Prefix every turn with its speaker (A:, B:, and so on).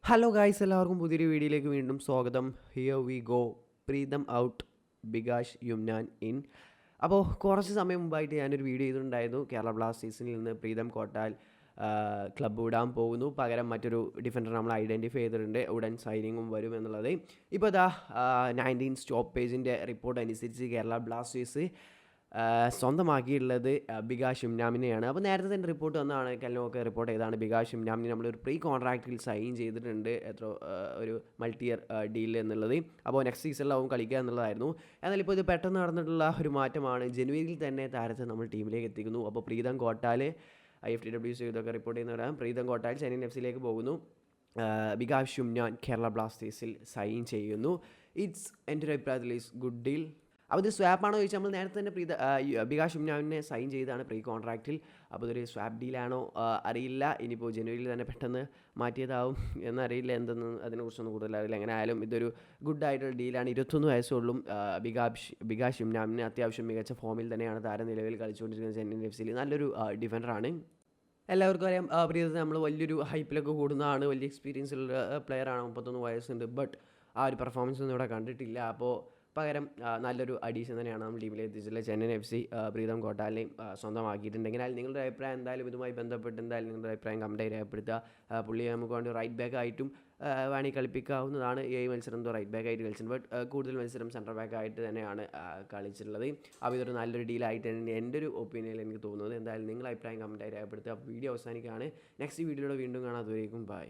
A: Hello guys, എല്ലാവർക്കും പുതിയൊരു വീഡിയോയിലേക്ക് വീണ്ടും സ്വാഗതം. Here we go. Pritam out, Bikash Yumnam in. അപ്പോൾ കുറച്ച് സമയം മുമ്പായിട്ട് ഞാനൊരു വീഡിയോ ചെയ്തിട്ടുണ്ടായിരുന്നു. കേരള ബ്ലാസ്റ്റേഴ്സിൽ നിന്ന് പ്രീതം കോട്ടാൽ ക്ലബ്ബ് വിടാൻ പോകുന്നു, പകരം മറ്റൊരു ഡിഫൻഡർ നമ്മൾ ഐഡൻറ്റിഫൈ ചെയ്തിട്ടുണ്ട്, ഉടൻ സൈനിങ്ങും വരും എന്നുള്ളത്. ഇപ്പോൾ ഇതാ 19 സ്റ്റോപ്പേജിൻ്റെ റിപ്പോർട്ട് അനുസരിച്ച് കേരള ബ്ലാസ്റ്റേഴ്സ് സ്വന്തമാക്കിയിട്ടുള്ളത് ബികാഷ് ഷിംനാമിനെയാണ്. അപ്പോൾ നേരത്തെ തന്നെ റിപ്പോർട്ട് വന്നതാണ്, കല്ലുമൊക്കെ റിപ്പോർട്ട് ചെയ്താണ് ബികാഷ് ഷിംനാമിനെ നമ്മളൊരു പ്രീ കോൺട്രാക്റ്റിൽ സൈൻ ചെയ്തിട്ടുണ്ട്, ഒരു മൾട്ടി ഇയർ ഡീൽ എന്നുള്ളത്. അപ്പോൾ നെക്സ്റ്റ് സീസണിലാവും കളിക്കുക എന്നുള്ളതായിരുന്നു. എന്നാൽ ഇപ്പോൾ ഇത് പെട്ടെന്ന് നടന്നിട്ടുള്ള ഒരു മാറ്റമാണ്. ജനുവരിയിൽ തന്നെ താരത്തെ നമ്മൾ ടീമിലേക്ക് എത്തിക്കുന്നു. അപ്പോൾ പ്രീതം കോട്ടാൽ IFTWC ഇതൊക്കെ റിപ്പോർട്ട് ചെയ്യുന്നവരാണ്. പ്രീതം കോട്ടാൽ ചെന്നൈയിൻ FC പോകുന്നു. ബികാഷ് ഷിംനാൻ കേരള ബ്ലാസ്റ്റേഴ്സിൽ സൈൻ ചെയ്യുന്നു. എൻ്റെ ഒരു അഭിപ്രായത്തിൽ ഈസ് ഗുഡ് ഡീൽ. അപ്പോൾ ഇത് സ്വാപ്പാണോ ചോദിച്ചാൽ നമ്മൾ നേരത്തെ തന്നെ ബികാഷ് ഷിംനാനെ സൈൻ ചെയ്താണ് പ്രീ കോൺട്രാക്റ്റിൽ. അപ്പോൾ ഇതൊരു സ്വാപ്പ് ഡീലാണോ അറിയില്ല. ഇനിയിപ്പോൾ ജനുവരിയിൽ തന്നെ പെട്ടെന്ന് മാറ്റിയതാവും എന്നറിയില്ല, എന്തെന്ന് അതിനെക്കുറിച്ചൊന്നും കൂടുതൽ അറിയില്ല. എങ്ങനെ ആയാലും ഇതൊരു ഗുഡായിട്ടുള്ള ഡീലാണ്. 21 വയസ്സുള്ളൂ ബികാഷ് ഷിംനാമിന്. അത്യാവശ്യം മികച്ച ഫോമിൽ തന്നെയാണ് താരം നിലവിൽ കളിച്ചുകൊണ്ടിരിക്കുന്നത് ചെന്നൈയിൻ FC. നല്ലൊരു ഡിഫൻഡറാണ്. എല്ലാവർക്കും അറിയാം, പ്രീതത്തെ നമ്മൾ വലിയൊരു ഹൈപ്പിലൊക്കെ കൂടുന്നതാണ്. വലിയ എക്സ്പീരിയൻസ് ഉള്ള പ്ലെയറാണ്, 31 വയസ്സുണ്ട്. ബട്ട് ആ ഒരു പെർഫോമൻസ് ഒന്നും ഇവിടെ കണ്ടിട്ടില്ല. അപ്പോൾ പകരം നല്ലൊരു അഡീഷൻ തന്നെയാണ് നമ്മൾ ടീമിൽ എത്തിച്ചിട്ടുള്ളത്. ചെന്നൈയിൻ FC പ്രീതം കോട്ടാലിനെയും സ്വന്തമാക്കിയിട്ടുണ്ടെങ്കിൽ നിങ്ങളുടെ അഭിപ്രായം എന്തായാലും ഇതുമായി ബന്ധപ്പെട്ട് എന്തായാലും നിങ്ങളുടെ അഭിപ്രായം കമൻറ്റായി രേഖപ്പെടുത്തുക. പുള്ളിയെ നമുക്ക് വേണ്ടി റൈറ്റ് ബാക്ക് ആയിട്ടും വേണമെങ്കിൽ കളിപ്പിക്കാവുന്നതാണ്. 7 മത്സരം റൈറ്റ് ബാക്ക് ആയിട്ട് കളിച്ചിട്ടുണ്ട്. ബട്ട് കൂടുതൽ മത്സരം സെൻറ്റർ ബാക്ക് ആയിട്ട് തന്നെയാണ് കളിച്ചിട്ടുള്ളത്. അപ്പോൾ ഇതൊരു നല്ലൊരു ഡീലായിട്ട് തന്നെ എൻ്റെ ഒരു ഒപ്പീനിയനിൽ എനിക്ക് തോന്നുന്നത്. എന്തായാലും നിങ്ങളുടെ അഭിപ്രായം കമൻറ്റായി രേഖപ്പെടുത്തുക. അപ്പോൾ വീഡിയോ അവസാനിക്കുകയാണ്. നെക്സ്റ്റ് വീഡിയോയിലൂടെ വീണ്ടും കാണാം. അതുവരേക്കും ബൈ.